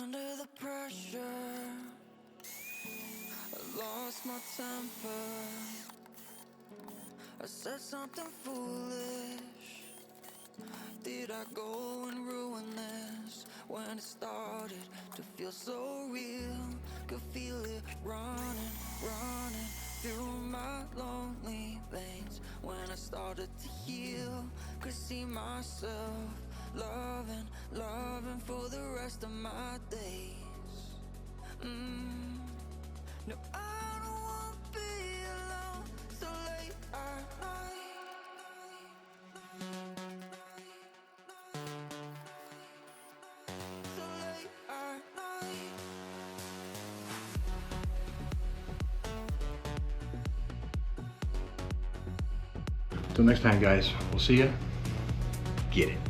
Under the pressure, I lost my temper. I said something foolish. Did I go and ruin this? When it started to feel so real, could feel it running, running through my lonely veins. When I started to heal, could see myself loving, loving for the rest of my days. No, I don't want to be alone so late at night. So late at night. Till next time, guys. We'll see you. Get it.